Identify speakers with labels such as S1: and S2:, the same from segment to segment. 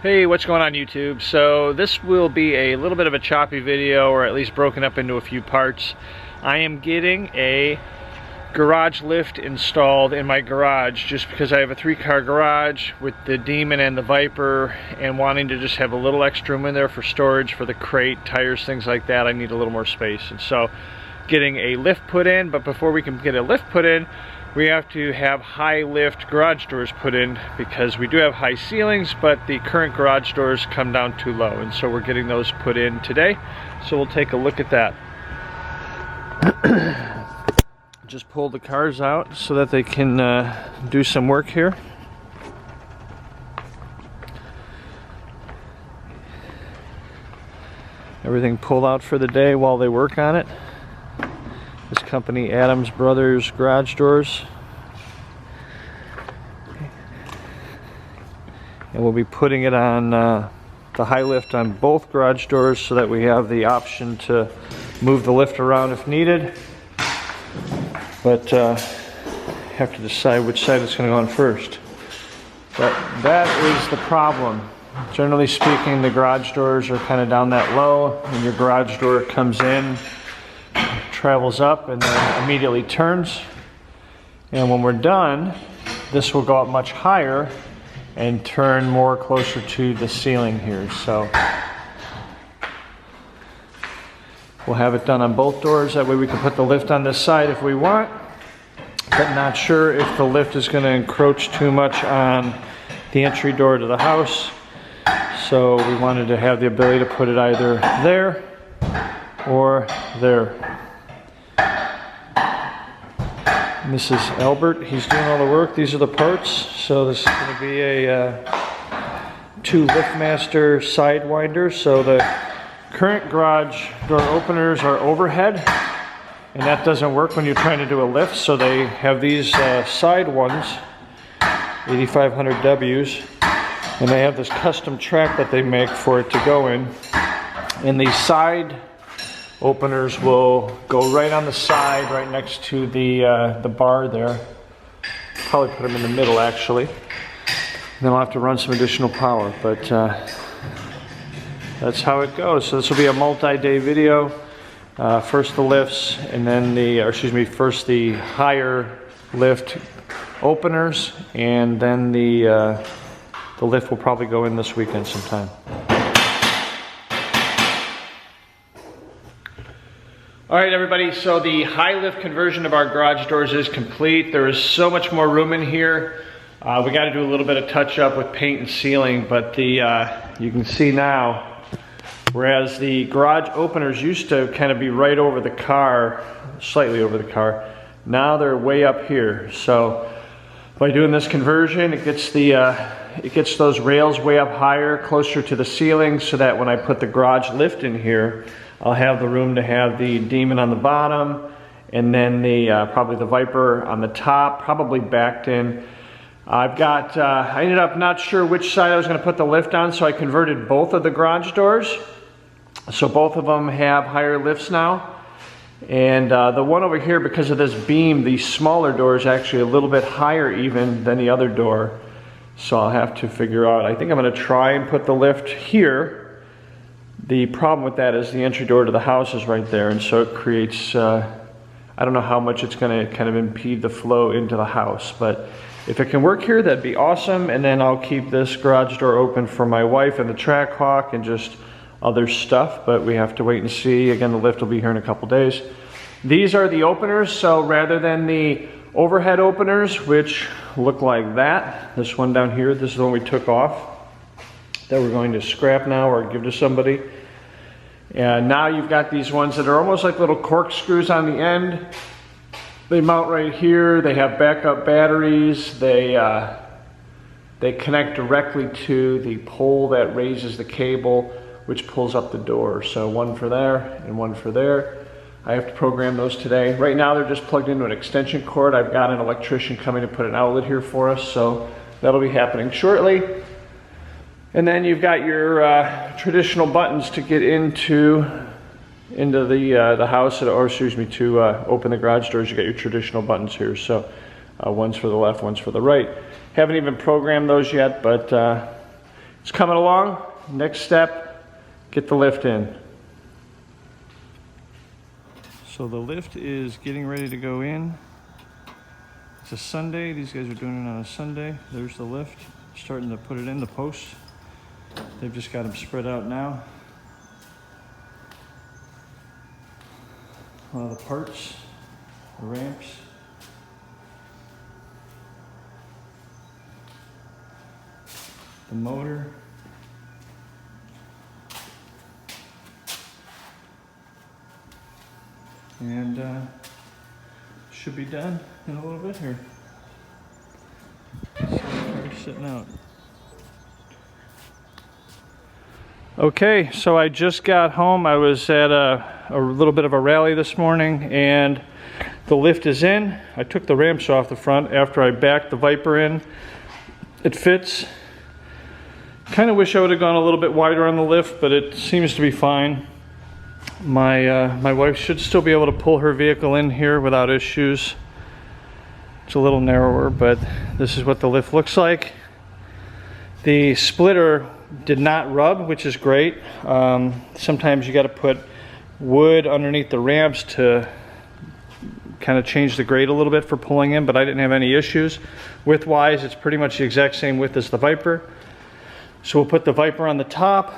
S1: Hey, what's going on YouTube? So this will be a little bit of a choppy video, or at least broken up into a few parts. I am getting a garage lift installed in my garage just because I have a 3-car garage with the Demon and the Viper, and wanting to just have a little extra room in there for storage for the crate, tires, things like that. I need a little more space, and so getting a lift put in. But before we can get a lift put in, we have to have high lift garage doors put in, because we do have high ceilings, but the current garage doors come down too low, and so we're getting those put in today. So we'll take a look at that. Just pull the cars out so that they can do some work here. Everything pulled out for the day while they work on it. This company, Adams Brothers Garage Doors. And we'll be putting it on the high lift on both garage doors so that we have the option to move the lift around if needed. But have to decide which side it's going to go on first. But that is the problem. Generally speaking, the garage doors are kind of down that low, and your garage door comes in, travels up, and then immediately turns. And when we're done, this will go up much higher and turn more closer to the ceiling here. So we'll have it done on both doors. That way we can put the lift on this side if we want, but not sure if the lift is going to encroach too much on the entry door to the house. So we wanted to have the ability to put it either there or there. And this is Albert. He's doing all the work. These are the parts. So this is going to be a 2 LiftMaster Sidewinder. So the current garage door openers are overhead, and that doesn't work when you're trying to do a lift. So they have these side ones, 8500Ws, and they have this custom track that they make for it to go in. And these side openers will go right on the side, right next to the bar there. Probably put them in the middle, actually. Then I'll have to run some additional power, but that's how it goes. So this will be a multi-day video. First the lifts, and then first the higher lift openers, and then the lift will probably go in this weekend sometime. Alright everybody, so the high lift conversion of our garage doors is complete. There is so much more room in here. We got to do a little bit of touch up with paint and sealing, but you can see now, whereas the garage openers used to kind of be right over the car, slightly over the car, now they're way up here. So by doing this conversion, it gets those rails way up higher, closer to the ceiling, so that when I put the garage lift in here, I'll have the room to have the Demon on the bottom, and then probably the Viper on the top, probably backed in. I ended up not sure which side I was going to put the lift on, so I converted both of the garage doors. So both of them have higher lifts now. And the one over here, because of this beam, the smaller door is actually a little bit higher even than the other door. So I'll have to figure out, I think I'm going to try and put the lift here. The problem with that is the entry door to the house is right there, and so it creates, I don't know how much it's going to kind of impede the flow into the house, but if it can work here, that'd be awesome. And then I'll keep this garage door open for my wife and the Trackhawk and just other stuff, but we have to wait and see. Again, the lift will be here in a couple days. These are the openers, so rather than the overhead openers, which look like that, this one down here, this is the one we took off, that we're going to scrap now or give to somebody. And now you've got these ones that are almost like little corkscrews on the end. They mount right here. They have backup batteries. They connect directly to the pole that raises the cable, which pulls up the door. So one for there and one for there. I have to program those today. Right now they're just plugged into an extension cord. I've got an electrician coming to put an outlet here for us, so that'll be happening shortly. And then you've got your traditional buttons to get into the house, or excuse me, to open the garage doors. You got your traditional buttons here. So one's for the left, one's for the right. Haven't even programmed those yet, but It's coming along. Next step, get the lift in. So the lift is getting ready to go in. It's a Sunday. These guys are doing it on a Sunday. There's the lift. Starting to put it in the posts. They've just got them spread out now. A lot of the parts, the ramps. The motor. And should be done in a little bit here. So car's sitting out. Okay, so I just got home. I was at a little bit of a rally this morning, and the lift is in. I took the ramps off the front after I backed the Viper in. It fits. Kind of wish I would have gone a little bit wider on the lift, but it seems to be fine. My wife should still be able to pull her vehicle in here without issues. It's a little narrower, but this is what the lift looks like. The splitter did not rub, which is great. Sometimes you got to put wood underneath the ramps to kind of change the grade a little bit for pulling in, but I didn't have any issues. Width-wise, it's pretty much the exact same width as the Viper. So we'll put the Viper on the top.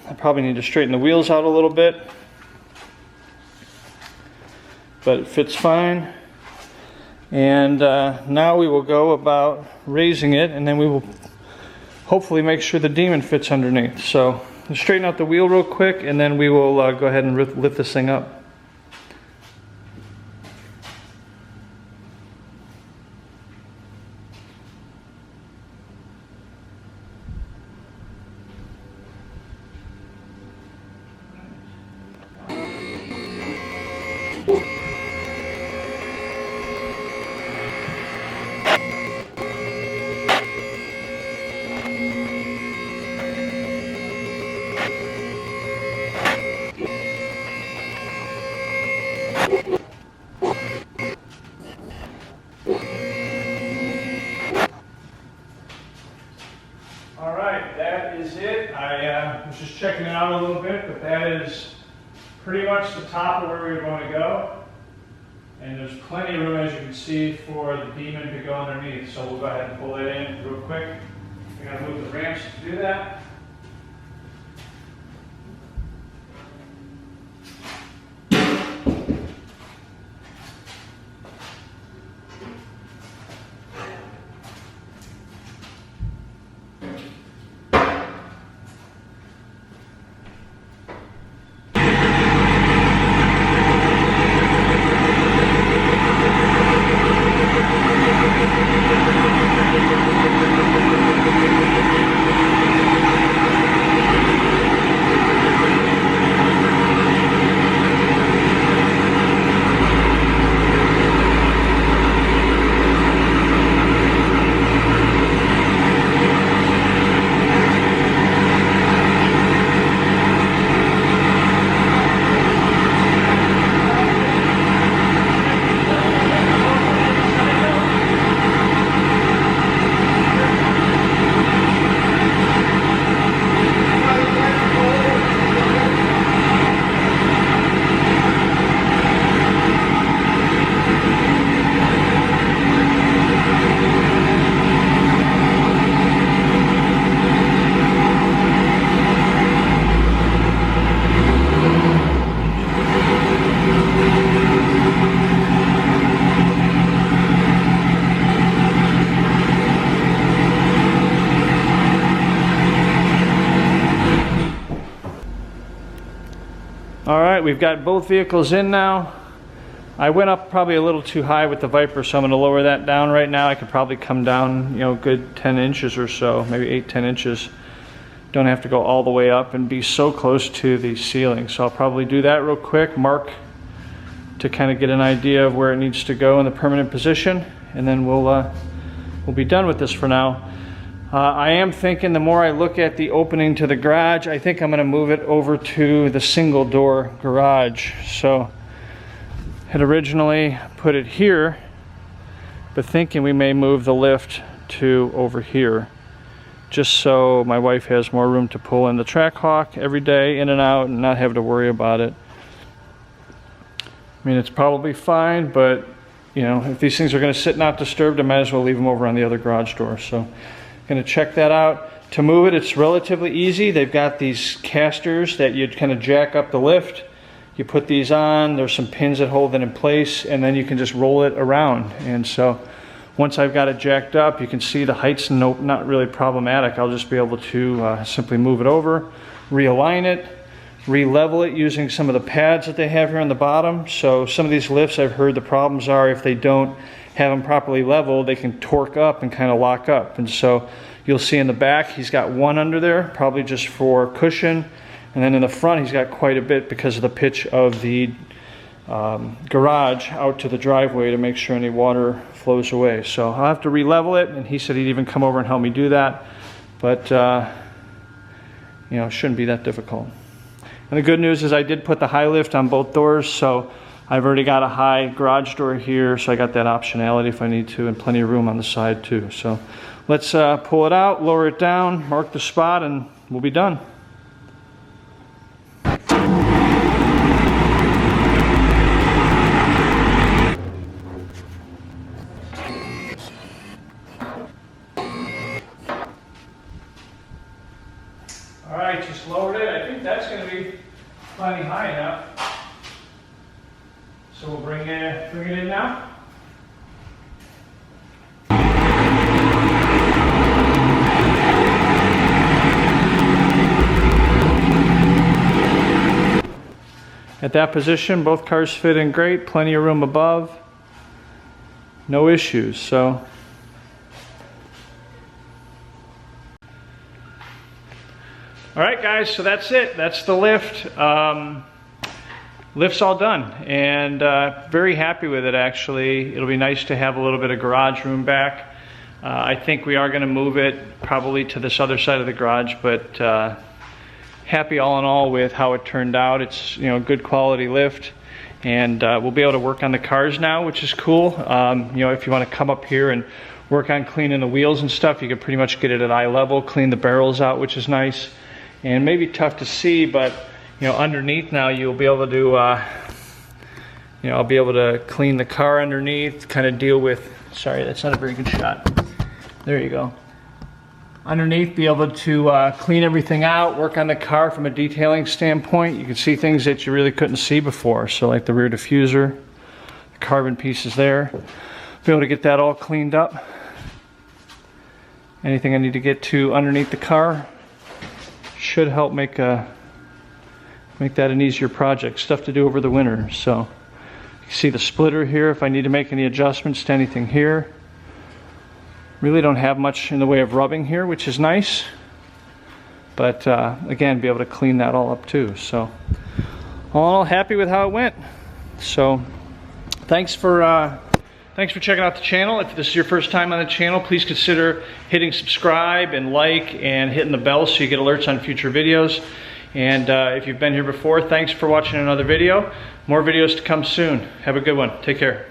S1: I probably need to straighten the wheels out a little bit, but it fits fine. And now we will go about raising it, and then we will hopefully make sure the Demon fits underneath. So I'll straighten out the wheel real quick, and then we will go ahead and lift this thing up. I was just checking it out a little bit, but that is pretty much the top of where we want to go. And there's plenty of room, as you can see, for the Demon to go underneath. So we'll go ahead and pull that in real quick. We got to move the ramps to do that. All right, we've got both vehicles in now. I went up probably a little too high with the Viper, so I'm going to lower that down right now. I could probably come down, you know, good 10 inches or so, maybe 8-10 inches. Don't have to go all the way up and be so close to the ceiling. So I'll probably do that real quick, mark to kind of get an idea of where it needs to go in the permanent position, and then we'll be done with this for now. I am thinking the more I look at the opening to the garage, I think I'm going to move it over to the single door garage. So had originally put it here, but thinking we may move the lift to over here. just so my wife has more room to pull in the Trackhawk every day, in and out, and not have to worry about it. I mean, it's probably fine, but you know, if these things are going to sit not disturbed, I might as well leave them over on the other garage door. So, going to check that out. To move it, it's relatively easy. They've got these casters that you'd kind of jack up the lift. You put these on, there's some pins that hold it in place, and then you can just roll it around. And so, once I've got it jacked up, you can see the height's not really problematic. I'll just be able to simply move it over, realign it, re-level it using some of the pads that they have here on the bottom. So some of these lifts, I've heard the problems are if they don't have them properly leveled, they can torque up and kind of lock up. And so you'll see in the back, he's got one under there, probably just for cushion. And then in the front, he's got quite a bit because of the pitch of the garage out to the driveway to make sure any water flows away. So I'll have to re-level it, and he said he'd even come over and help me do that. But you know, it shouldn't be that difficult. And the good news is I did put the high lift on both doors, so I've already got a high garage door here, so I got that optionality if I need to, and plenty of room on the side too. So let's pull it out, lower it down, mark the spot, and we'll be done. Alright, just lowered it. I think that's going to be plenty high enough. So we'll bring it in now. At that position, both cars fit in great, plenty of room above, no issues. So all right, guys, so that's it. That's the lift. Lift's all done, and very happy with it, actually. It'll be nice to have a little bit of garage room back. I think we are going to move it probably to this other side of the garage, but happy all in all with how it turned out. It's, you know, good quality lift, and we'll be able to work on the cars now, which is cool. You know, if you want to come up here and work on cleaning the wheels and stuff, you can pretty much get it at eye level, clean the barrels out, which is nice. And maybe tough to see, but you know, underneath now you'll be able to do, you know, I'll be able to clean the car underneath, kind of deal with, sorry, that's not a very good shot. There you go. Underneath, be able to clean everything out, work on the car from a detailing standpoint. You can see things that you really couldn't see before. So like the rear diffuser, the carbon pieces there. Be able to get that all cleaned up. Anything I need to get to underneath the car should help make that an easier project. Stuff to do over the winter. So you see the splitter here if I need to make any adjustments to anything here. Really don't have much in the way of rubbing here, which is nice. But again, be able to clean that all up too. So all in all, happy with how it went. So thanks for checking out the channel. If this is your first time on the channel, please consider hitting subscribe and like and hitting the bell so you get alerts on future videos. And if you've been here before, thanks for watching another video. More videos to come soon. Have a good one. Take care.